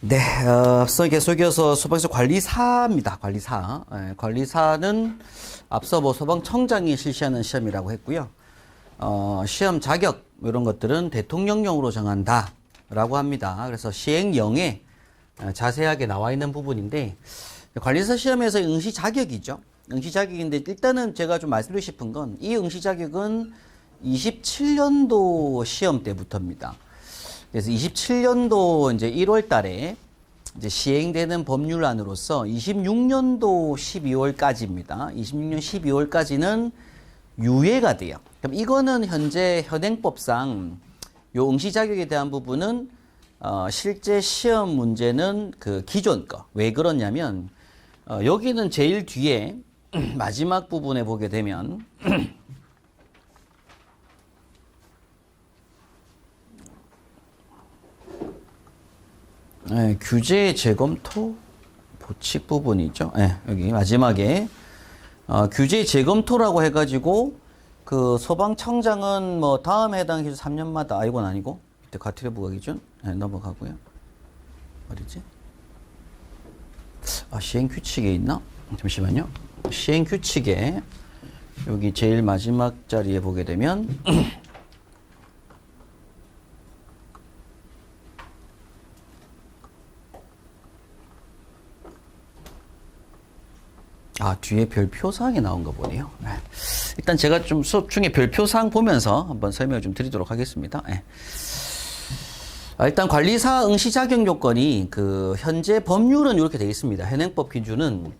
네, 앞서 계속해서 소방서 관리사입니다. 관리사. 관리사는 앞서 소방청장이 실시하는 시험이라고 했고요. 시험 자격 이런 것들은 대통령령으로 정한다라고 합니다. 그래서 시행령에 자세하게 나와 있는 부분인데 관리사 시험에서 응시 자격이죠. 응시 자격인데 일단은 제가 좀 말씀드리고 싶은 건 이 응시 자격은 27년도 시험 때부터입니다. 그래서 27년도 이제 1월 달에 이제 시행되는 법률안으로서 26년도 12월까지입니다. 26년 12월까지는 유예가 돼요. 그럼 이거는 현재 현행법상 요 응시 자격에 대한 부분은 실제 시험 문제는 그 기존 거. 왜 그러냐면 여기는 제일 뒤에 마지막 부분에 보게 되면 네, 규제 재검토 보칙 부분이죠. 네, 여기 마지막에 규제 재검토라고 해가지고 그 소방청장은 뭐 다음에 해당 기준 3년마다 이건 아니고 밑에 과태료부과 기준 넘어가고요. 어디지? 시행 규칙에 있나? 잠시만요. 시행 규칙에 여기 제일 마지막 자리에 보게 되면 뒤에 별표사항이 나온 거 보네요. 네. 일단 제가 좀 수업 중에 별표사항 보면서 한번 설명을 좀 드리도록 하겠습니다. 네. 일단 관리사 응시 자격 요건이 그 현재 법률은 이렇게 되어 있습니다. 현행법 기준은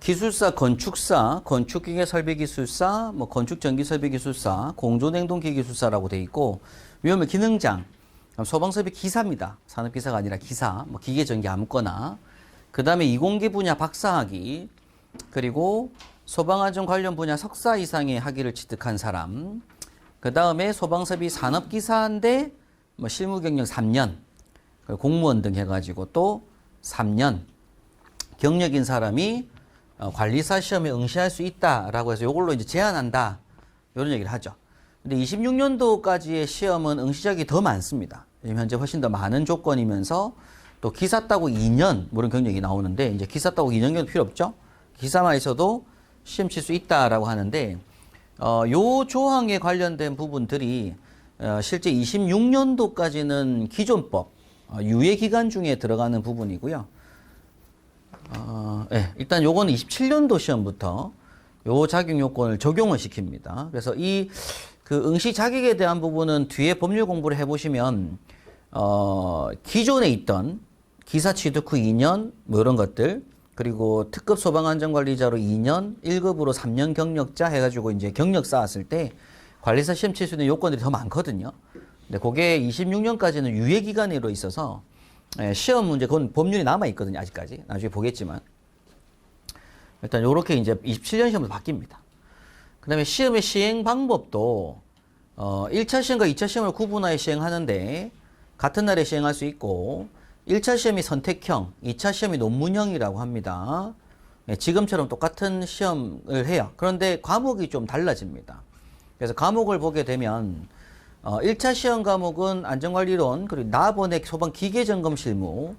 기술사, 건축사, 건축기계 설비기술사, 뭐 건축전기설비기술사, 공조냉동기기술사라고 되어 있고 위험의 기능장, 소방설비 기사입니다. 산업기사가 아니라 기사, 뭐 기계전기 아무거나. 그 다음에 이공계 분야 박사학위, 그리고 소방안전 관련 분야 석사 이상의 학위를 취득한 사람, 그 다음에 소방설비 산업기사인데 뭐 실무 경력 3년, 공무원 등 해가지고 또 3년 경력인 사람이 관리사 시험에 응시할 수 있다라고 해서 이걸로 이제 제한한다 이런 얘기를 하죠. 근데 26년도까지의 시험은 응시자격이 더 많습니다. 현재 훨씬 더 많은 조건이면서 또 기사 따고 2년 뭐 이런 경력이 나오는데 이제 기사 따고 2년 경력 필요 없죠. 기사만 있어도 시험 칠 수 있다라고 하는데 요 조항에 관련된 부분들이 실제 26년도까지는 기존법 유예 기간 중에 들어가는 부분이고요. 네, 일단 요거는 27년도 시험부터 요 자격 요건을 적용을 시킵니다. 그래서 이 그 응시 자격에 대한 부분은 뒤에 법률 공부를 해보시면 기존에 있던 기사 취득 후 2년 뭐 이런 것들, 그리고 특급 소방안전관리자로 2년, 1급으로 3년 경력자 해가지고 이제 경력 쌓았을 때 관리사 시험 칠 수 있는 요건들이 더 많거든요. 근데 그게 26년까지는 유예 기간으로 있어서 시험 문제, 그건 법률이 남아 있거든요. 아직까지. 나중에 보겠지만. 일단 요렇게 이제 27년 시험으로 바뀝니다. 그 다음에 시험의 시행 방법도 1차 시험과 2차 시험을 구분하여 시행하는데 같은 날에 시행할 수 있고 1차 시험이 선택형, 2차 시험이 논문형이라고 합니다. 지금처럼 똑같은 시험을 해요. 그런데 과목이 좀 달라집니다. 그래서 과목을 보게 되면 1차 시험 과목은 안전관리론, 그리고 나번에 소방 기계점검 실무,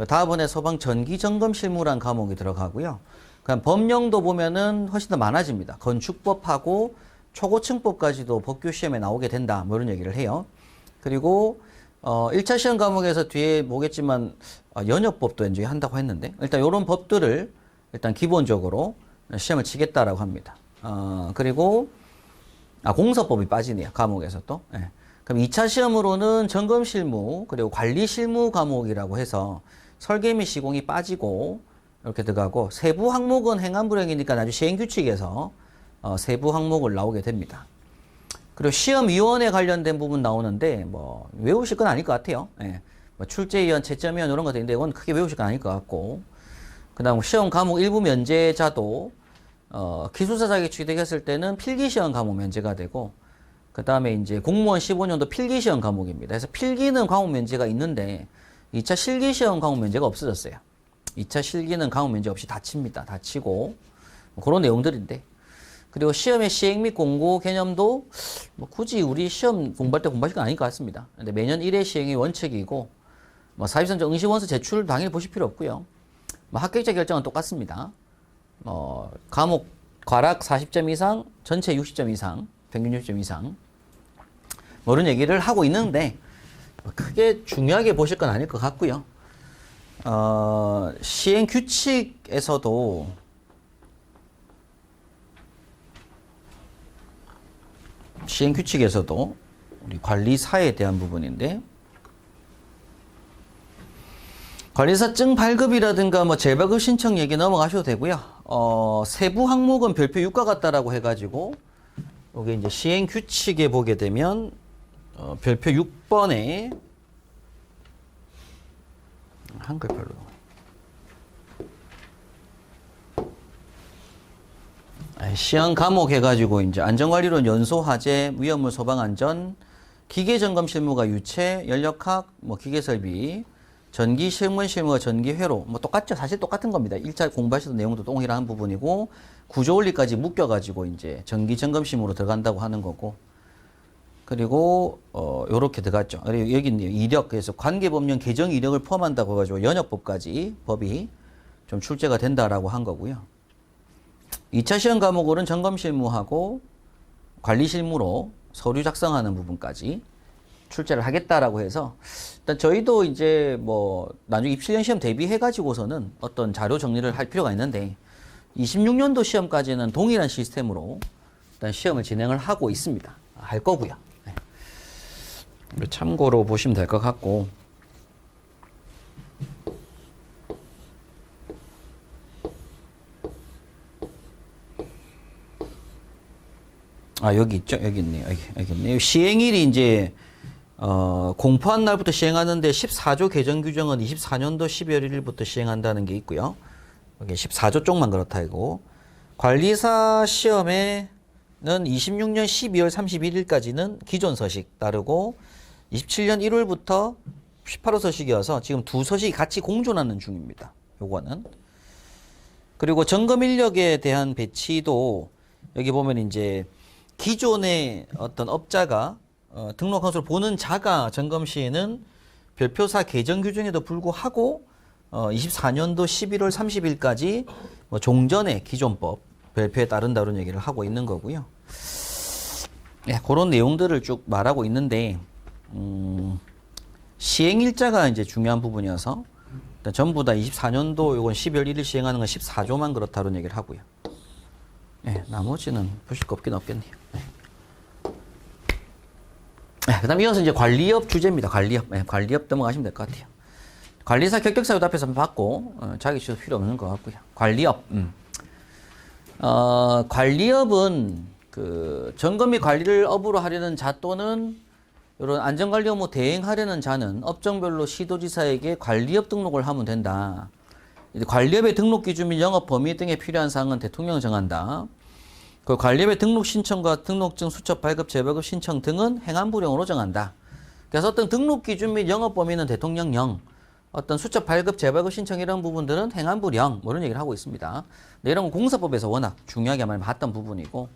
다번에 소방 전기점검 실무란 과목이 들어가고요. 그럼 법령도 보면은 훨씬 더 많아집니다. 건축법하고 초고층법까지도 법규 시험에 나오게 된다. 뭐 이런 얘기를 해요. 그리고 1차 시험 과목에서 뒤에 보겠지만 연협법도 이제 한다고 했는데 일단 이런 법들을 일단 기본적으로 시험을 치겠다라고 합니다. 그리고 공서법이 빠지네요. 과목에서 또. 네. 그럼 2차 시험으로는 점검 실무, 그리고 관리 실무 과목이라고 해서 설계 및 시공이 빠지고 이렇게 들어가고 세부 항목은 행안부령이니까 나중에 시행규칙에서 세부 항목을 나오게 됩니다. 그리고 시험위원회 관련된 부분 나오는데 뭐 외우실 건 아닐 것 같아요. 예. 뭐 출제위원, 채점위원 이런 것도 있는데 이건 크게 외우실 건 아닐 것 같고, 그다음 시험 과목 일부 면제자도 기술사 자격 취득했을 때는 필기시험 과목 면제가 되고, 그 다음에 이제 공무원 15년도 필기시험 과목입니다. 그래서 필기는 과목 면제가 있는데 2차 실기시험 과목 면제가 없어졌어요. 2차 실기는 과목 면제 없이 다 칩니다. 다 치고 뭐 그런 내용들인데, 그리고 시험의 시행 및 공고 개념도 뭐 굳이 우리 시험 공부할 때 공부하실 건 아닐 것 같습니다. 근데 매년 1회 시행이 원칙이고, 뭐 사입선정 응시원서 제출 당일 보실 필요 없고요. 뭐 합격자 결정은 똑같습니다. 과목 과락 40점 이상, 전체 60점 이상, 평균 60점 이상 뭐 이런 얘기를 하고 있는데 크게 중요하게 보실 건 아닐 것 같고요. 시행 규칙에서도 우리 관리사에 대한 부분인데 관리사증 발급이라든가 뭐 재발급 신청 얘기 넘어가셔도 되고요. 세부 항목은 별표 6과 같다라고 해가지고 여기 이제 시행 규칙에 보게 되면 별표 6번에 한글 별로 시행 과목 해가지고 이제 안전관리론 연소화재 위험물 소방안전 기계점검 실무가 유체 연력학 뭐 기계설비 전기 실문 실무가 전기 회로 뭐 똑같죠. 사실 똑같은 겁니다. 1차 공부하시던 내용도 동일한 부분이고 구조 원리까지 묶여가지고 이제 전기 점검 실무로 들어간다고 하는 거고 그리고 요렇게 들어갔죠. 그리고 여기 있네요. 이력 그래서 관계법령 개정 이력을 포함한다고 해가지고 연역법까지 법이 좀 출제가 된다라고 한 거고요. 2차 시험 과목으로는 점검 실무하고 관리 실무로 서류 작성하는 부분까지 출제를 하겠다라고 해서 일단 저희도 이제 뭐 나중에 입시년 시험 대비해 가지고서는 어떤 자료 정리를 할 필요가 있는데 26년도 시험까지는 동일한 시스템으로 일단 시험을 진행을 하고 있습니다. 할 거고요. 네. 참고로 보시면 될 것 같고 여기 있죠. 여기 있네요. 여기 있네요. 시행일이 이제 공포한 날부터 시행하는데 14조 개정 규정은 24년도 12월 1일부터 시행한다는 게 있고요. 여기 14조 쪽만 그렇다 이거. 관리사 시험에는 26년 12월 31일까지는 기존 서식 따르고 27년 1월부터 18호 서식이어서 지금 두 서식이 같이 공존하는 중입니다. 요거는. 그리고 점검 인력에 대한 배치도 여기 보면 이제 기존의 어떤 업자가 등록 건수를 보는 자가 점검 시에는 별표사 개정 규정에도 불구하고 24년도 11월 30일까지 뭐 종전의 기존법 별표에 따른다는 얘기를 하고 있는 거고요. 네, 그런 내용들을 쭉 말하고 있는데 시행일자가 이제 중요한 부분이어서 일단 전부 다 24년도 요건 12월 1일 시행하는 건 14조만 그렇다는 얘기를 하고요. 네, 나머지는 보실 거 없긴 없겠네요. 네, 그 다음 이어서 이제 관리업 주제입니다. 관리업. 네, 관리업 넘어가시면 될 것 같아요. 관리사 결격사유도 앞에서 한번 봤고, 자기 지도 필요 없는 것 같고요. 관리업. 관리업은 그 점검 및 관리를 업으로 하려는 자 또는 이런 안전관리 업무 대행하려는 자는 업종별로 시도지사에게 관리업 등록을 하면 된다. 관리업의 등록 기준 및 영업 범위 등에 필요한 사항은 대통령이 정한다. 그 관리업의 등록 신청과 등록증 수첩 발급 재발급 신청 등은 행안부령으로 정한다. 그래서 어떤 등록 기준 및 영업 범위는 대통령령, 어떤 수첩 발급 재발급 신청 이런 부분들은 행안부령 뭐 이런 얘기를 하고 있습니다. 근데 이런 건 공사법에서 워낙 중요하게 많이 봤던 부분이고,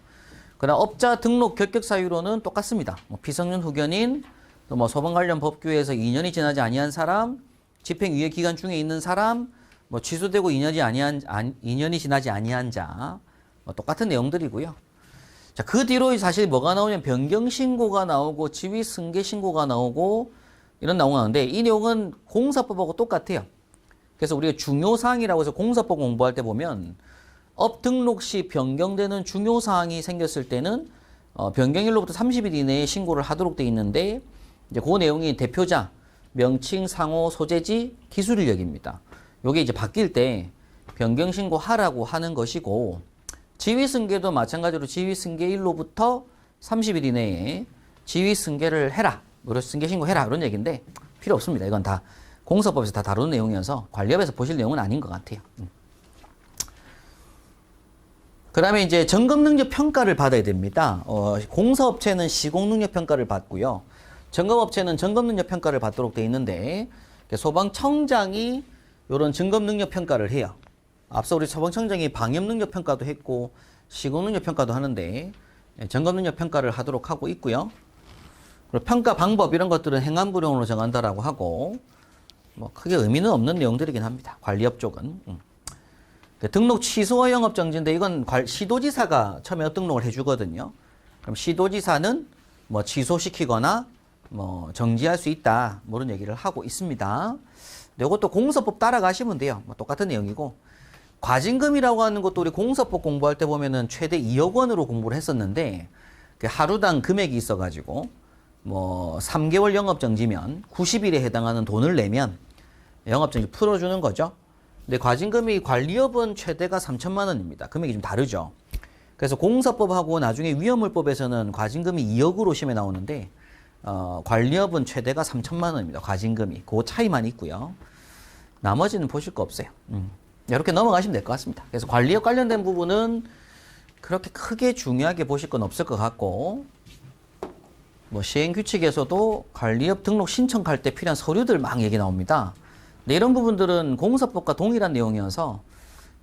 그다음 업자 등록 결격 사유로는 똑같습니다. 뭐 피성년 후견인, 또 뭐 소방 관련 법규에서 2년이 지나지 아니한 사람, 집행유예 기간 중에 있는 사람, 뭐 취소되고 2년이 지나지 아니한 자, 뭐 똑같은 내용들이고요. 자, 그 뒤로 사실 뭐가 나오냐면 변경 신고가 나오고 지위 승계 신고가 나오고 이런 나오는데 이 내용은 공사법하고 똑같아요. 그래서 우리가 중요사항이라고 해서 공사법 공부할 때 보면 업 등록 시 변경되는 중요사항이 생겼을 때는 변경일로부터 30일 이내에 신고를 하도록 돼 있는데 이제 그 내용이 대표자, 명칭, 상호, 소재지, 기술 인력입니다. 요게 이제 바뀔 때 변경 신고하라고 하는 것이고 지위승계도 마찬가지로 지위승계일로부터 30일 이내에 지위승계를 해라. 승계 신고해라. 이런 얘기인데 필요 없습니다. 이건 다 공사법에서 다 다루는 내용이어서 관리업에서 보실 내용은 아닌 것 같아요. 그 다음에 이제 점검능력 평가를 받아야 됩니다. 공사업체는 시공능력 평가를 받고요. 점검업체는 점검능력 평가를 받도록 돼 있는데 소방청장이 이런 점검능력 평가를 해요. 앞서 우리 소방청장이 방염능력 평가도 했고 시공능력 평가도 하는데 점검능력 평가를 하도록 하고 있고요. 그리고 평가 방법 이런 것들은 행안부령으로 정한다라고 하고 뭐 크게 의미는 없는 내용들이긴 합니다. 관리업 쪽은. 등록 취소와 영업정지인데 이건 시도지사가 처음에 등록을 해주거든요. 그럼 시도지사는 뭐 취소시키거나 뭐 정지할 수 있다. 뭐 이런 얘기를 하고 있습니다. 이것도 공서법 따라가시면 돼요. 뭐 똑같은 내용이고. 과징금이라고 하는 것도 우리 공서법 공부할 때 보면은 최대 2억 원으로 공부를 했었는데 하루당 금액이 있어가지고 뭐 3개월 영업정지면 90일에 해당하는 돈을 내면 영업정지 풀어주는 거죠. 근데 과징금이 관리업은 최대가 3천만 원입니다. 금액이 좀 다르죠. 그래서 공서법하고 나중에 위험물법에서는 과징금이 2억으로 시험에 나오는데 관리업은 최대가 3천만 원입니다. 과징금이. 그 차이만 있고요. 나머지는 보실 거 없어요. 이렇게 넘어가시면 될 것 같습니다. 그래서 관리업 관련된 부분은 그렇게 크게 중요하게 보실 건 없을 것 같고 뭐 시행규칙에서도 관리업 등록 신청할 때 필요한 서류들 막 얘기 나옵니다. 근데 이런 부분들은 공서법과 동일한 내용이어서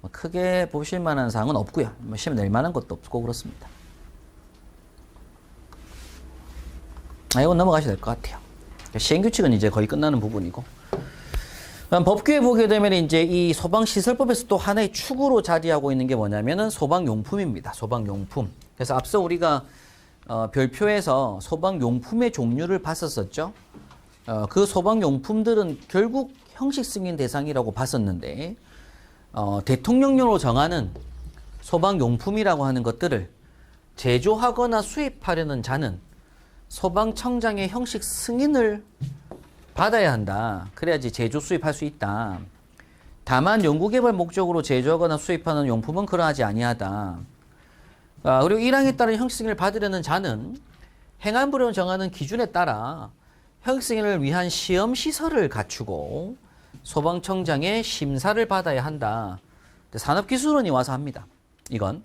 뭐 크게 보실 만한 사항은 없고요. 뭐 시험 낼 만한 것도 없고 그렇습니다. 이건 넘어가셔야 될 것 같아요. 시행규칙은 이제 거의 끝나는 부분이고. 그럼 법규에 보게 되면 이제 이 소방시설법에서 또 하나의 축으로 자리하고 있는 게 뭐냐면은 소방용품입니다. 소방용품. 그래서 앞서 우리가 별표에서 소방용품의 종류를 봤었었죠. 그 소방용품들은 결국 형식 승인 대상이라고 봤었는데 대통령령으로 정하는 소방용품이라고 하는 것들을 제조하거나 수입하려는 자는 소방청장의 형식 승인을 받아야 한다. 그래야지 제조 수입할 수 있다. 다만 연구개발 목적으로 제조하거나 수입하는 용품은 그러하지 아니하다. 그리고 1항에 따른 형식 승인을 받으려는 자는 행안부령 정하는 기준에 따라 형식 승인을 위한 시험 시설을 갖추고 소방청장의 심사를 받아야 한다. 산업기술원이 와서 합니다. 이건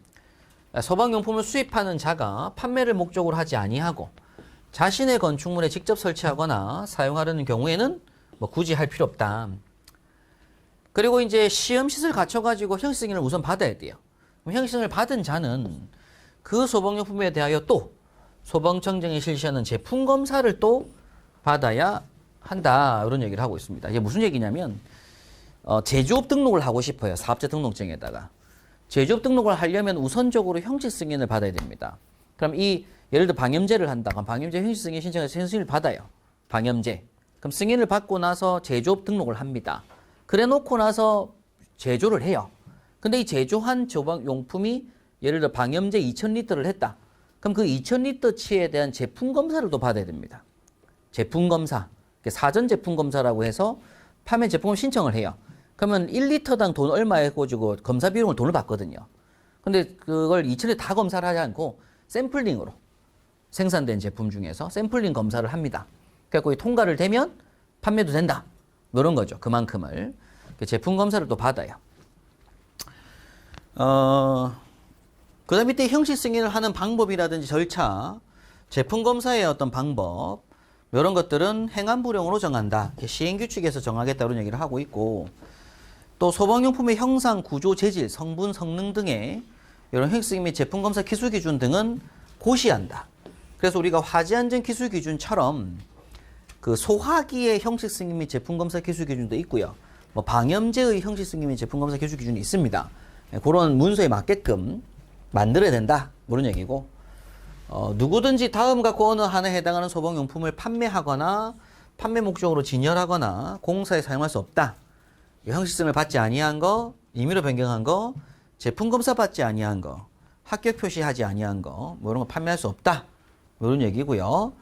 소방용품을 수입하는 자가 판매를 목적으로 하지 아니하고 자신의 건축물에 직접 설치하거나 사용하려는 경우에는 뭐 굳이 할 필요 없다. 그리고 이제 시험시설 갖춰가지고 형식 승인을 우선 받아야 돼요. 그럼 형식 승인을 받은 자는 그 소방용품에 대하여 또 소방청장이 실시하는 제품 검사를 또 받아야 한다. 이런 얘기를 하고 있습니다. 이게 무슨 얘기냐면 제조업 등록을 하고 싶어요. 사업자 등록증에다가. 제조업 등록을 하려면 우선적으로 형식 승인을 받아야 됩니다. 그럼 예를 들어 방염제를 한다. 그럼 방염제 형식 승인 신청해서 승인을 받아요. 방염제. 그럼 승인을 받고 나서 제조업 등록을 합니다. 그래 놓고 나서 제조를 해요. 근데 이 제조한 소방용품이 예를 들어 방염제 2000리터를 했다. 그럼 그 2000리터치에 대한 제품 검사를 또 받아야 됩니다. 제품 검사. 사전 제품 검사라고 해서 판매 제품을 신청을 해요. 그러면 1리터당 돈 얼마 해가지고 검사 비용을 돈을 받거든요. 근데 그걸 2000에 다 검사를 하지 않고 샘플링으로 생산된 제품 중에서 샘플링 검사를 합니다. 그래서 통과를 되면 판매도 된다. 이런 거죠. 그만큼을. 제품 검사를 또 받아요. 그 다음에 이때 형식 승인을 하는 방법이라든지 절차, 제품 검사의 어떤 방법, 이런 것들은 행안부령으로 정한다. 시행규칙에서 정하겠다. 이런 얘기를 하고 있고, 또 소방용품의 형상, 구조, 재질, 성분, 성능 등의 이런 형식 승인 및 제품 검사 기술 기준 등은 고시한다. 그래서 우리가 화재안전 기술 기준처럼 그 소화기의 형식 승인 및 제품 검사 기술 기준도 있고요. 뭐 방염제의 형식 승인 및 제품 검사 기술 기준이 있습니다. 그런 문서에 맞게끔 만들어야 된다. 그런 얘기고. 누구든지 다음과 그 어느 하나에 해당하는 소방용품을 판매하거나 판매 목적으로 진열하거나 공사에 사용할 수 없다. 형식승을 받지 아니한 거, 임의로 변경한 거, 제품 검사 받지 아니한 거, 합격 표시하지 아니한 거, 뭐 이런 거 판매할 수 없다. 뭐 이런 얘기고요.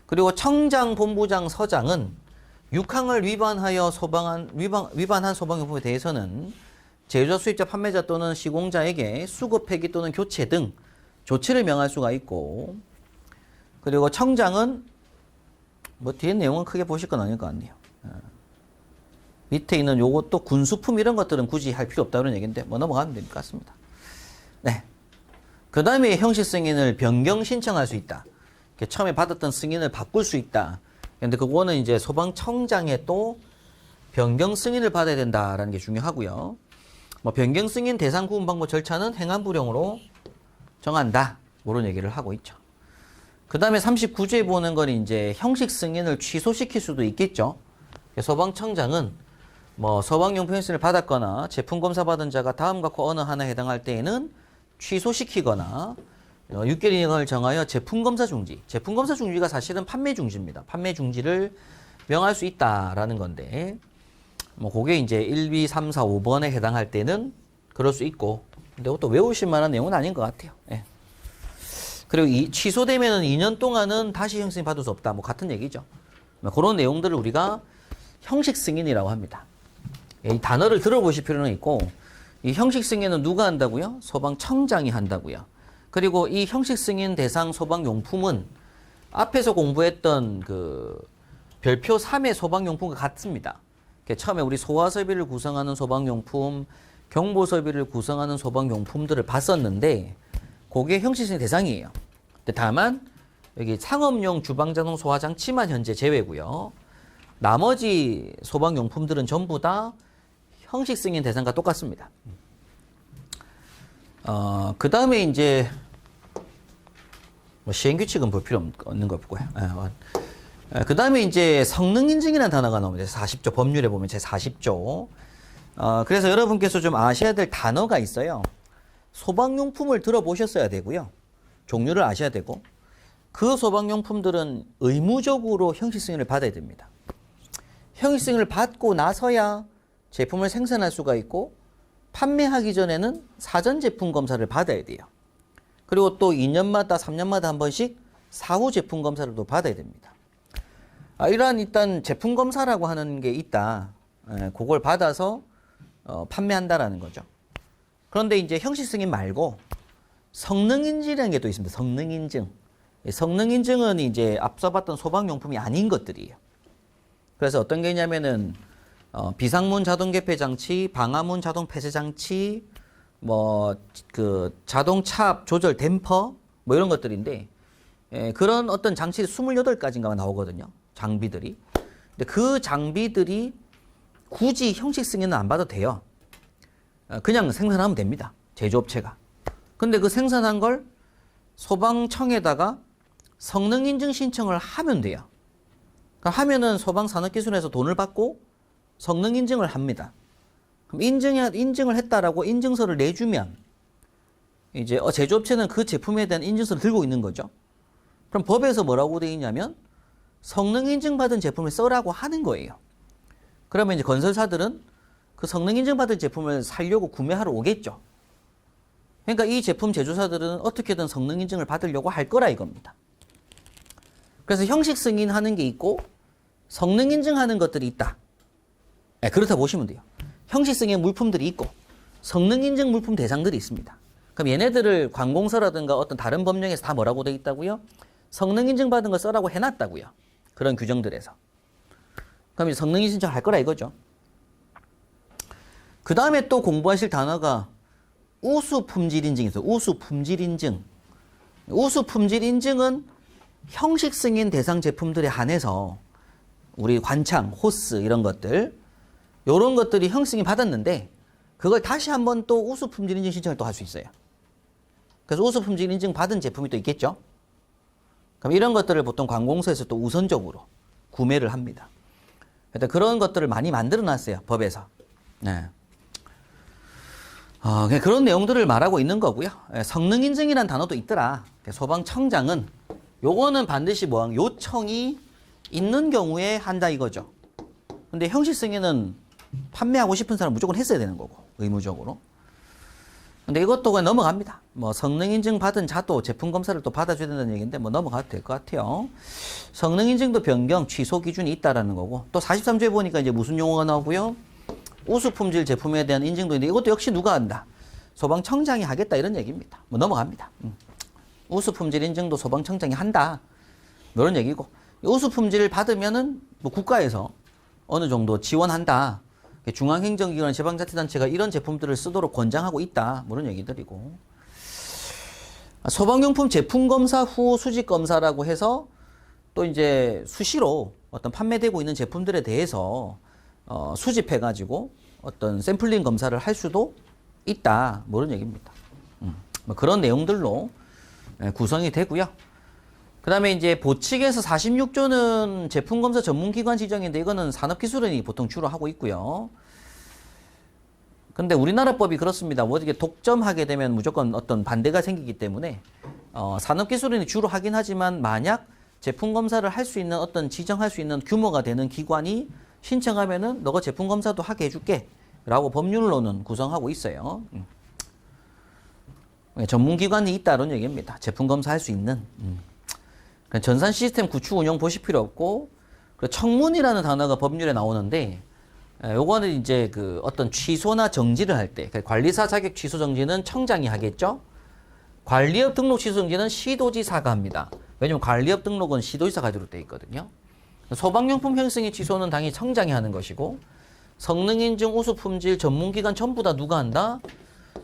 그리고 청장, 본부장, 서장은 6항을 위반한 소방용품에 대해서는 제조자, 수입자, 판매자 또는 시공자에게 수거, 폐기 또는 교체 등 조치를 명할 수가 있고, 그리고 청장은 뭐 뒤에 내용은 크게 보실 건 아닐 것 같네요. 밑에 있는 요것도 군수품 이런 것들은 굳이 할 필요 없다 그런 얘기인데 뭐 넘어가면 될 것 같습니다. 네. 그 다음에 형식 승인을 변경 신청할 수 있다. 처음에 받았던 승인을 바꿀 수 있다. 근데 그거는 이제 소방청장에 또 변경 승인을 받아야 된다라는 게 중요하고요. 뭐 변경 승인 대상 구분 방법 절차는 행안부령으로 정한다. 그런 얘기를 하고 있죠. 그 다음에 39조에 보는 건 이제 형식 승인을 취소시킬 수도 있겠죠. 소방청장은 뭐 소방용품 혜택을 받았거나 제품 검사 받은 자가 다음과 그 어느 하나에 해당할 때에는 취소시키거나 6개월 이내를 정하여 제품 검사 중지. 제품 검사 중지가 사실은 판매 중지입니다. 판매 중지를 명할 수 있다라는 건데, 뭐 그게 이제 1, 2, 3, 4, 5번에 해당할 때는 그럴 수 있고, 근데 또 외우실 만한 내용은 아닌 것 같아요. 예. 그리고 취소되면은 2년 동안은 다시 형식 승인 받을 수 없다. 뭐 같은 얘기죠. 그런 내용들을 우리가 형식 승인이라고 합니다. 이 단어를 들어보실 필요는 있고, 이 형식 승인은 누가 한다고요? 소방청장이 한다고요. 그리고 이 형식 승인 대상 소방용품은 앞에서 공부했던 그 별표 3의 소방용품과 같습니다. 처음에 우리 소화설비를 구성하는 소방용품, 경보설비를 구성하는 소방용품들을 봤었는데, 그게 형식 승인 대상이에요. 근데 다만 여기 상업용 주방자동 소화장치만 현재 제외고요. 나머지 소방용품들은 전부 다 형식 승인 대상과 똑같습니다. 그 다음에 이제 뭐 시행규칙은 볼 필요 없는 거 없고요. 그 다음에 이제 성능인증이라는 단어가 나옵니다. 40조 법률에 보면 제 40조. 그래서 여러분께서 좀 아셔야 될 단어가 있어요. 소방용품을 들어보셨어야 되고요. 종류를 아셔야 되고, 그 소방용품들은 의무적으로 형식 승인을 받아야 됩니다. 형식 승인을 받고 나서야 제품을 생산할 수가 있고, 판매하기 전에는 사전 제품 검사를 받아야 돼요. 그리고 또 2년마다 3년마다 한 번씩 사후 제품 검사를 또 받아야 됩니다. 이러한 일단 제품 검사라고 하는 게 있다. 그걸 받아서 판매한다라는 거죠. 그런데 이제 형식 승인 말고 성능인증이라는 게 또 있습니다. 성능인증. 성능인증은 이제 앞서 봤던 소방용품이 아닌 것들이에요. 그래서 어떤 게 있냐면은 비상문 자동 개폐 장치, 방화문 자동 폐쇄 장치, 뭐 그 자동차 조절 댐퍼 뭐 이런 것들인데, 그런 어떤 장치 28가지인가 나오거든요. 장비들이. 근데 그 장비들이 굳이 형식 승인은 안 받아도 돼요. 그냥 생산하면 됩니다. 제조업체가. 근데 그 생산한 걸 소방청에다가 성능인증 신청을 하면 돼요. 그러니까 하면은 소방산업기술에서 돈을 받고 성능인증을 합니다. 그럼 인증을 했다라고 인증서를 내주면 이제 제조업체는 그 제품에 대한 인증서를 들고 있는 거죠. 그럼 법에서 뭐라고 되어 있냐면 성능인증 받은 제품을 써라고 하는 거예요. 그러면 이제 건설사들은 그 성능인증 받은 제품을 사려고 구매하러 오겠죠. 그러니까 이 제품 제조사들은 어떻게든 성능인증을 받으려고 할 거라 이겁니다. 그래서 형식 승인하는 게 있고 성능인증하는 것들이 있다. 그렇다 보시면 돼요. 형식 승인 물품들이 있고 성능인증 물품 대상들이 있습니다. 그럼 얘네들을 관공서라든가 어떤 다른 법령에서 다 뭐라고 되어 있다고요? 성능인증 받은 거 써라고 해놨다고요. 그런 규정들에서. 그럼 이제 성능인증 신청할 거라 이거죠. 그 다음에 또 공부하실 단어가 우수품질인증이 있어요. 우수품질인증. 우수품질인증은 형식 승인 대상 제품들에 한해서 우리 관창, 호스 이런 것들, 이런 것들이 형식 승인 받았는데 그걸 다시 한번 또 우수품질인증 신청을 또 할 수 있어요. 그래서 우수품질인증 받은 제품이 또 있겠죠. 그럼 이런 것들을 보통 관공서에서 또 우선적으로 구매를 합니다. 일단 그런 것들을 많이 만들어 놨어요. 법에서. 네. 그런 내용들을 말하고 있는 거고요. 성능인증이라는 단어도 있더라. 소방청장은 요거는 반드시 요청이 있는 경우에 한다 이거죠. 근데 형식 승인은 판매하고 싶은 사람 무조건 했어야 되는 거고, 의무적으로. 근데 이것도 그냥 넘어갑니다. 뭐 성능인증 받은 자도 제품 검사를 또 받아줘야 된다는 얘기인데 뭐 넘어가도 될 것 같아요. 성능인증도 변경, 취소 기준이 있다라는 거고, 또 43조에 보니까 이제 무슨 용어가 나오고요. 우수품질 제품에 대한 인증도 있는데 이것도 역시 누가 한다? 소방청장이 하겠다 이런 얘기입니다. 뭐 넘어갑니다. 우수품질 인증도 소방청장이 한다. 이런 얘기고, 우수품질을 받으면은 뭐 국가에서 어느 정도 지원한다. 중앙행정기관, 지방자치단체가 이런 제품들을 쓰도록 권장하고 있다. 뭐 이런 얘기들이고. 소방용품 제품검사 후 수집검사라고 해서 또 이제 수시로 어떤 판매되고 있는 제품들에 대해서 수집해가지고 어떤 샘플링 검사를 할 수도 있다. 뭐 이런 얘기입니다. 뭐 그런 내용들로 구성이 되고요. 그다음에 이제 보칙에서 46조는 제품검사 전문기관 지정인데 이거는 산업기술원이 보통 주로 하고 있고요. 근데 우리나라 법이 그렇습니다. 뭐 이렇게 독점하게 되면 무조건 어떤 반대가 생기기 때문에 산업기술원이 주로 하긴 하지만 만약 제품검사를 할 수 있는 어떤 지정할 수 있는 규모가 되는 기관이 신청하면은 너가 제품검사도 하게 해줄게 라고 법률로는 구성하고 있어요. 전문기관이 있다는 얘기입니다. 제품검사 할 수 있는. 전산 시스템 구축 운영 보실 필요 없고, 청문이라는 단어가 법률에 나오는데, 요거는 이제 그 어떤 취소나 정지를 할 때, 관리사 자격 취소 정지는 청장이 하겠죠? 관리업 등록 취소 정지는 시도지사가 합니다. 왜냐면 관리업 등록은 시도지사가 하도록 되어 있거든요. 소방용품 형성의 취소는 당연히 청장이 하는 것이고, 성능인증, 우수품질, 전문기관 전부 다 누가 한다?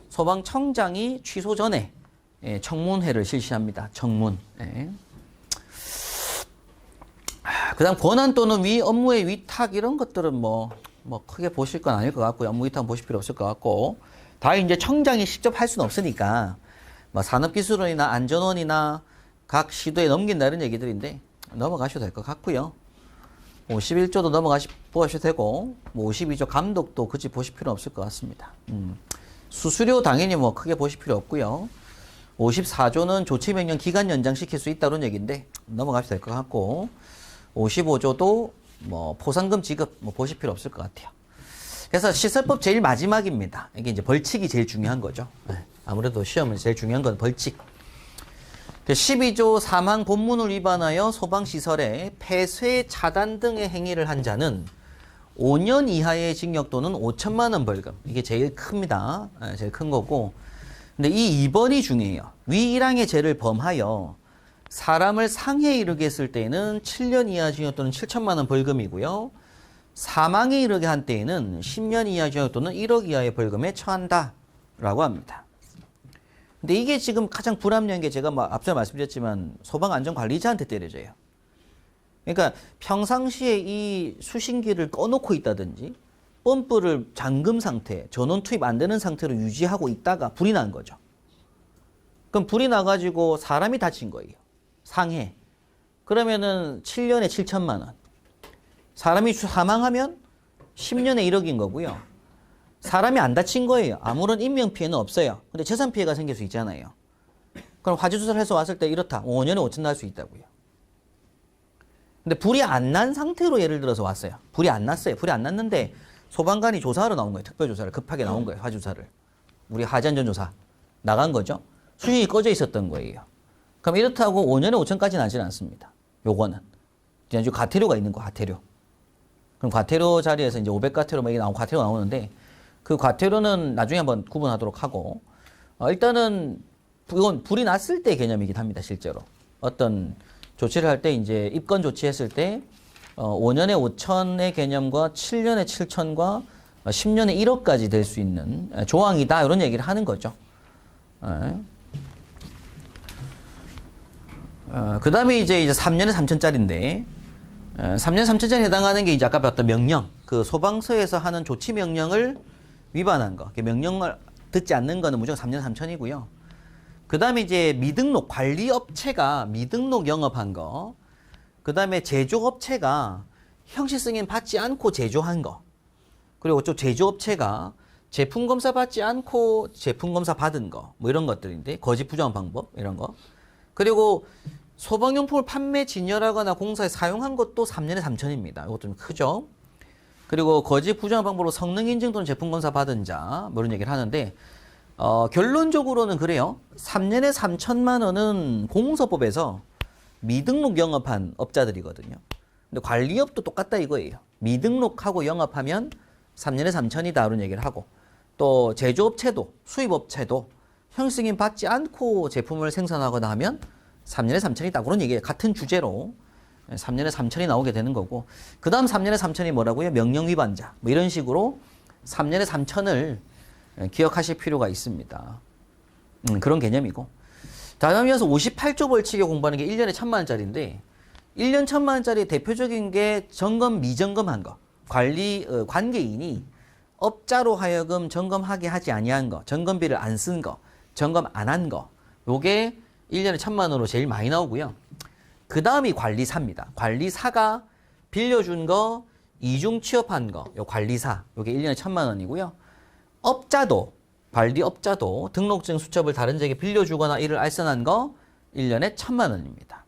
소방청장이 취소 전에 청문회를 실시합니다. 청문. 그 다음 권한 또는 위 업무의 위탁 이런 것들은 뭐 크게 보실 건 아닐 것 같고요. 업무 위탁 보실 필요 없을 것 같고 다 이제 청장이 직접 할 수는 없으니까 뭐 산업기술원이나 안전원이나 각 시도에 넘긴다 이런 얘기들인데 넘어가셔도 될 것 같고요. 51조도 보셔도 되고 뭐 52조 감독도 굳이 보실 필요는 없을 것 같습니다. 수수료 당연히 뭐 크게 보실 필요 없고요. 54조는 조치명령 기간 연장시킬 수 있다는 얘기인데 넘어가셔도 될 것 같고 55조도 뭐 포상금 지급 뭐 보실 필요 없을 것 같아요. 그래서 시설법 제일 마지막입니다. 이게 이제 벌칙이 제일 중요한 거죠. 아무래도 시험은 제일 중요한 건 벌칙. 12조 사망 본문을 위반하여 소방시설에 폐쇄, 차단 등의 행위를 한 자는 5년 이하의 징역 또는 5천만 원 벌금. 이게 제일 큽니다. 제일 큰 거고. 근데 이 2번이 중요해요. 위 1항의 죄를 범하여 사람을 상해에 이르게 했을 때에는 7년 이하 징역 또는 7천만 원 벌금이고요. 사망에 이르게 한 때에는 10년 이하 징역 또는 1억 이하의 벌금에 처한다라고 합니다. 근데 이게 지금 가장 불합리한 게 제가 앞서 말씀드렸지만 소방안전관리자한테 때려져요. 그러니까 평상시에 이 수신기를 꺼놓고 있다든지 펌프를 잠금 상태, 전원 투입 안 되는 상태로 유지하고 있다가 불이 난 거죠. 그럼 불이 나가지고 사람이 다친 거예요. 상해. 그러면은 7년에 7천만 원. 사람이 사망하면 10년에 1억인 거고요. 사람이 안 다친 거예요. 아무런 인명피해는 없어요. 근데 재산피해가 생길 수 있잖아요. 그럼 화재조사를 해서 왔을 때 이렇다. 5년에 5천 날 수 있다고요. 근데 불이 안 난 상태로 예를 들어서 왔어요. 불이 안 났어요. 불이 안 났는데 소방관이 조사하러 나온 거예요. 특별조사를. 급하게 나온 거예요. 화조사를. 우리 하재안전조사. 나간 거죠. 수신이 꺼져 있었던 거예요. 그럼 이렇다고 5년에 5천까지는 나지는 않습니다. 요거는. 이제 과태료가 있는 거, 과태료. 그럼 과태료 자리에서 이제 500과태료 뭐 이게 과태료 나오는데 그 과태료는 나중에 한번 구분하도록 하고 일단은 이건 불이 났을 때 개념이긴 합니다. 실제로. 어떤 조치를 할 때 이제 입건 조치했을 때 5년에 5천의 개념과 7년에 7천과 10년에 1억까지 될 수 있는 조항이다. 이런 얘기를 하는 거죠. 그 다음에 이제 3년에 3천짜리인데 3년 3천짜리 해당하는 게 이제 아까 봤던 명령. 그 소방서에서 하는 조치 명령을 위반한 거. 명령을 듣지 않는 거는 무조건 3년 3천이고요. 그 다음에 이제 미등록, 관리업체가 미등록 영업한 거. 그 다음에 제조업체가 형식 승인 받지 않고 제조한 거. 그리고 또 제조업체가 제품검사 받지 않고 제품검사 받은 거. 뭐 이런 것들인데, 거짓 부정한 방법, 이런 거. 그리고 소방용품을 판매, 진열하거나 공사에 사용한 것도 3년에 3천입니다. 이것도 좀 크죠? 그리고 거짓 부정한 방법으로 성능 인증 또는 제품 검사 받은 자, 뭐 이런 얘기를 하는데, 결론적으로는 그래요. 3년에 3천만 원은 공서법에서 미등록 영업한 업자들이거든요. 근데 관리업도 똑같다 이거예요. 미등록하고 영업하면 3년에 3천이다 이런 얘기를 하고, 또 제조업체도, 수입업체도 형식승인 받지 않고 제품을 생산하거나 하면 3년에 3천이다. 그런 얘기예요. 같은 주제로 3년에 3천이 나오게 되는 거고, 그 다음 3년에 3천이 뭐라고요? 명령 위반자. 뭐 이런 식으로 3년에 3천을 기억하실 필요가 있습니다. 그런 개념이고. 다음 이어서 58조 벌칙에 공부하는 게 1년에 1,000만 원짜리인데, 1년 1,000만 원짜리 대표적인 게 점검, 미점검한 거. 관계인이 업자로 하여금 점검하게 하지 아니한 거, 점검비를 안 쓴 거, 점검 안 한 거. 요게 1년에 1,000만 원으로 제일 많이 나오고요. 그 다음이 관리사입니다. 관리사가 빌려준 거, 이중 취업한 거, 요 관리사, 요게 1년에 1,000만 원이고요. 업자도, 관리업자도 등록증 수첩을 다른 자에게 빌려주거나 이를 알선한 거 1년에 1,000만 원입니다.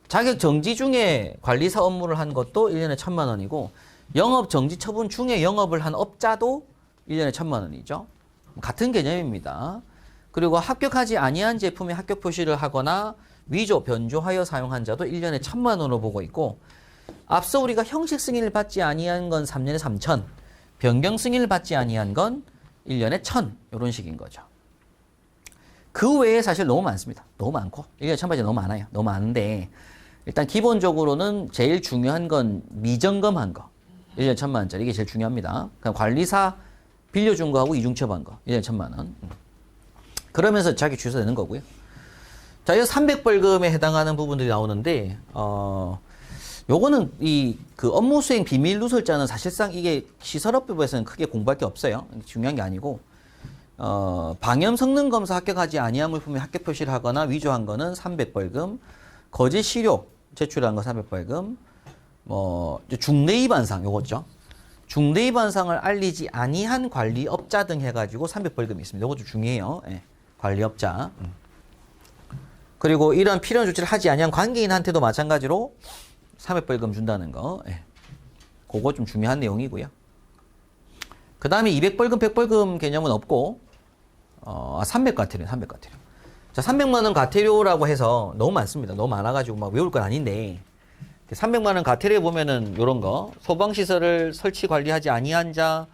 자격 정지 중에 관리사 업무를 한 것도 1년에 1,000만 원이고 영업 정지 처분 중에 영업을 한 업자도 1년에 1,000만 원이죠. 같은 개념입니다. 그리고 합격하지 아니한 제품에 합격 표시를 하거나 위조, 변조하여 사용한 자도 1년에 1,000만 원으로 보고 있고 앞서 우리가 형식 승인을 받지 아니한 건 3년에 3천, 변경 승인을 받지 아니한 건 1년에 1,000 이런 식인 거죠. 그 외에 사실 너무 많습니다. 너무 많고 1년에 1,000까지 너무 많아요. 너무 많은데 일단 기본적으로는 제일 중요한 건 미점검한 거 1년에 1,000만 원짜리 이게 제일 중요합니다. 그냥 관리사 빌려준 거하고 이중첩한 거 1년에 1,000만 원. 그러면서 자기 주소 내는 거고요. 자, 이 300벌금에 해당하는 부분들이 나오는데 요거는 그 업무 수행 비밀 누설자는 사실상 이게 시설업법에서는 크게 공부할 게 없어요. 중요한 게 아니고 방염 성능 검사 합격하지 아니한 물품에 합격 표시를 하거나 위조한 거는 300벌금, 거짓 시료 제출한 거 300벌금, 중대 위반상 요거죠. 중대 위반상을 알리지 아니한 관리업자 등 해가지고 300벌금이 있습니다. 요거 좀 중요해요. 예, 관리업자. 그리고 이런 필요한 조치를 하지 아니한 관계인한테도 마찬가지로 300벌금 준다는 거. 예. 그거 좀 중요한 내용이고요. 그 다음에 200벌금, 100벌금 개념은 없고 300과태료, 300과태료. 자, 300만 원 과태료라고 해서 너무 많습니다. 너무 많아가지고 막 외울 건 아닌데 300만 원 과태료에 보면은 요런 거 소방시설을 설치 관리하지 아니한 자,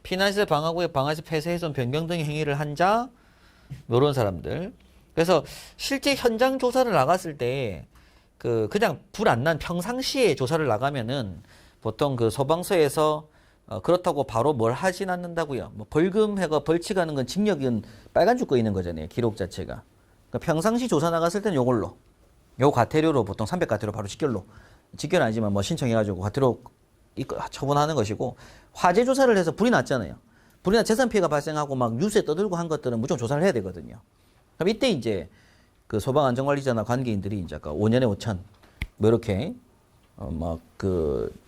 피난시설 방화구역 방화시 폐쇄 훼손 변경 등의 행위를 한 자, 요런 사람들. 그래서 실제 현장 조사를 나갔을 때 그냥 불 안 난 평상시에 조사를 나가면은 보통 그 소방서에서 그렇다고 바로 뭘 하진 않는다고요. 뭐 벌금해가 벌칙하는 건 징역은 빨간 줄 거 있는 거잖아요. 기록 자체가. 그러니까 평상시 조사 나갔을 때는 요걸로 요 과태료로 보통 300과태료 바로 직결은 아니지만 뭐 신청해가지고 과태료 처분하는 것이고 화재 조사를 해서 불이 났잖아요. 불이 나 재산 피해가 발생하고 막 뉴스에 떠들고 한 것들은 무조건 조사를 해야 되거든요. 그럼 이때 이제 그 소방안전관리자나 관계인들이 이제 아까 5년에 5천 뭐 이렇게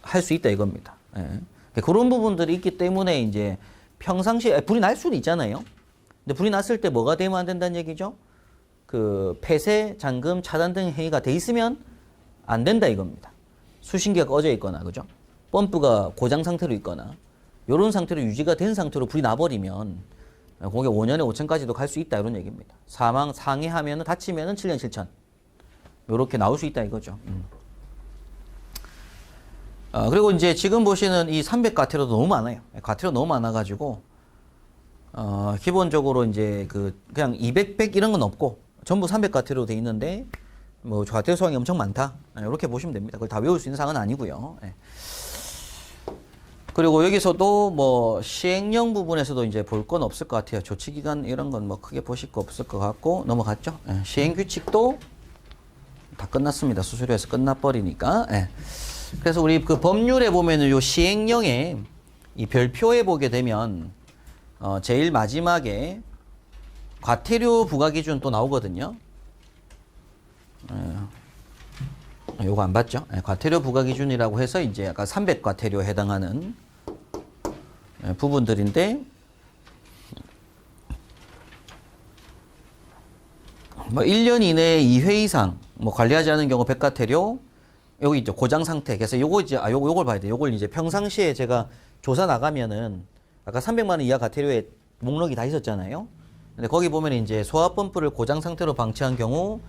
할 수 있다 이겁니다. 예. 그런 부분들이 있기 때문에 이제 평상시에 불이 날 수는 있잖아요. 근데 불이 났을 때 뭐가 되면 안 된다는 얘기죠? 그 폐쇄, 잠금, 차단 등 행위가 돼 있으면 안 된다 이겁니다. 수신기가 꺼져 있거나 그죠? 펌프가 고장 상태로 있거나 이런 상태로 유지가 된 상태로 불이 나버리면 거기에 5년에 5천까지도 갈 수 있다 이런 얘기입니다. 상해하면 다치면 7년 7천 이렇게 나올 수 있다 이거죠. 그리고 이제 지금 보시는 이 300과태료도 너무 많아요. 과태료 너무 많아가지고 기본적으로 이제 그냥 200, 100 이런 건 없고 전부 300과태료로 돼 있는데 뭐 과태료 소항이 엄청 많다 이렇게 보시면 됩니다. 그걸 다 외울 수 있는 사항은 아니고요. 그리고 여기서도 뭐 시행령 부분에서도 이제 볼 건 없을 것 같아요. 조치기간 이런 건 뭐 크게 보실 거 없을 것 같고 넘어갔죠. 시행규칙도 다 끝났습니다. 수수료에서 끝나버리니까. 그래서 우리 그 법률에 보면은 요 시행령에 이 별표에 보게 되면 제일 마지막에 과태료 부과 기준 또 나오거든요. 요거 안 봤죠? 과태료 부과 기준이라고 해서 이제 아까 300과태료에 해당하는 부분들인데 뭐 1년 이내에 2회 이상 뭐 관리하지 않은 경우 100과태료 여기 있죠. 고장 상태. 그래서 요거 이제 요걸 봐야 돼. 요걸 이제 평상시에 제가 조사 나가면은 아까 300만 원 이하 과태료에 목록이 다 있었잖아요. 근데 거기 보면 이제 소화 펌프를 고장 상태로 방치한 경우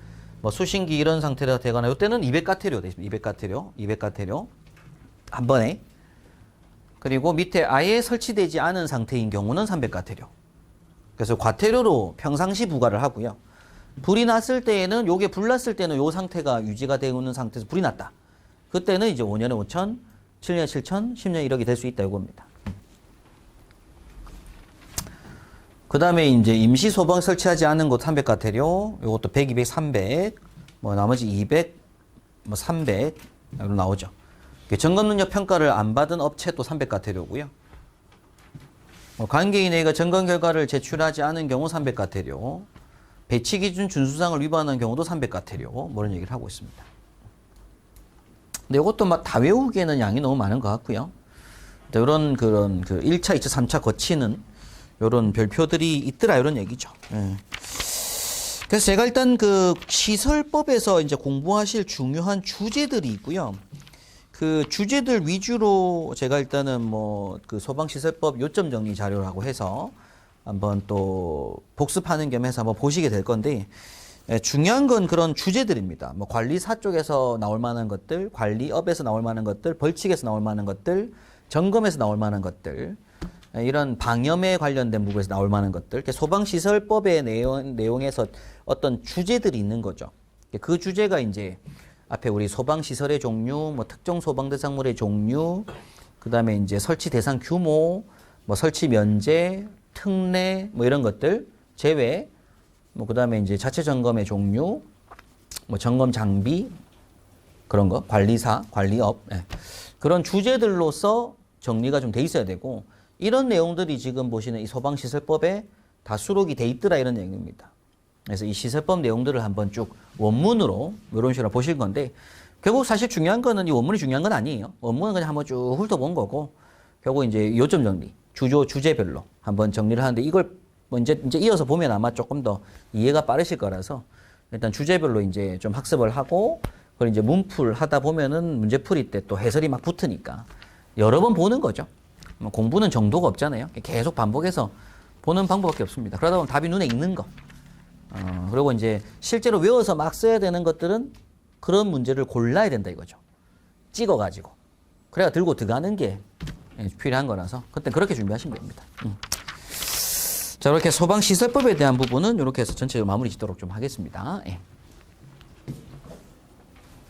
뭐 수신기 이런 상태가 되거나 이때는 200과태료 돼 있습니다. 200과태료 한 번에. 그리고 밑에 아예 설치되지 않은 상태인 경우는 300과태료. 그래서 과태료로 평상시 부과를 하고요. 불이 났을 때에는 요게 불 났을 때는 요 상태가 유지가 되어 있는 상태에서 불이 났다. 그때는 이제 5년에 5천, 7년에 7천, 10년 1억이 될 수 있다 이겁니다. 그 다음에 이제 임시 소방 설치하지 않은 곳 300과태료, 요것도 100, 200, 300, 뭐 나머지 200, 뭐 300, 이로 나오죠. 점검 능력 평가를 안 받은 업체도 300과태료고요. 관계인에게 점검 결과를 제출하지 않은 경우 300과태료, 배치 기준 준수사항을 위반한 경우도 300가태료 뭐 이런 얘기를 하고 있습니다. 근데 이것도 막 다 외우기에는 양이 너무 많은 것 같고요. 이런 그런 그 1차, 2차, 3차 거치는 이런 별표들이 있더라 이런 얘기죠. 예. 그래서 제가 일단 그 시설법에서 이제 공부하실 중요한 주제들이 있고요. 그 주제들 위주로 제가 일단은 뭐 그 소방시설법 요점 정리 자료라고 해서 한번 또 복습하는 겸해서 한번 보시게 될 건데, 중요한 건 그런 주제들입니다. 뭐 관리사 쪽에서 나올 만한 것들, 관리업에서 나올 만한 것들, 벌칙에서 나올 만한 것들, 점검에서 나올 만한 것들, 이런 방염에 관련된 부분에서 나올 만한 것들, 소방시설법의 내용에서 어떤 주제들이 있는 거죠. 그 주제가 이제 앞에 우리 소방시설의 종류, 뭐 특정 소방대상물의 종류, 그 다음에 이제 설치 대상 규모, 뭐 설치 면제, 특례, 뭐 이런 것들 제외, 뭐 그 다음에 이제 자체 점검의 종류, 뭐 점검 장비, 그런 거, 관리사, 관리업, 그런 주제들로서 정리가 좀 돼 있어야 되고, 이런 내용들이 지금 보시는 이 소방시설법에 다 수록이 돼 있더라 이런 얘기입니다. 그래서 이 시설법 내용들을 한번 쭉 원문으로 이런 식으로 보실 건데, 결국 사실 중요한 거는 이 원문이 중요한 건 아니에요. 원문은 그냥 한번 쭉 훑어본 거고, 결국 이제 요점 정리, 주제별로 한번 정리를 하는데, 이걸 뭐 이제 이어서 보면 아마 조금 더 이해가 빠르실 거라서 일단 주제별로 이제 좀 학습을 하고, 그걸 이제 문풀 하다 보면은 문제 풀이 때 또 해설이 막 붙으니까 여러 번 보는 거죠. 뭐 공부는 정도가 없잖아요. 계속 반복해서 보는 방법밖에 없습니다. 그러다 보면 답이 눈에 익는 거. 그리고 이제 실제로 외워서 막 써야 되는 것들은 그런 문제를 골라야 된다 이거죠. 찍어가지고. 그래야 들고 들어가는 게 필요한 거라서 그때 그렇게 준비하시면 됩니다. 자, 이렇게 소방시설법에 대한 부분은 이렇게 해서 전체적으로 마무리 짓도록 좀 하겠습니다. 예.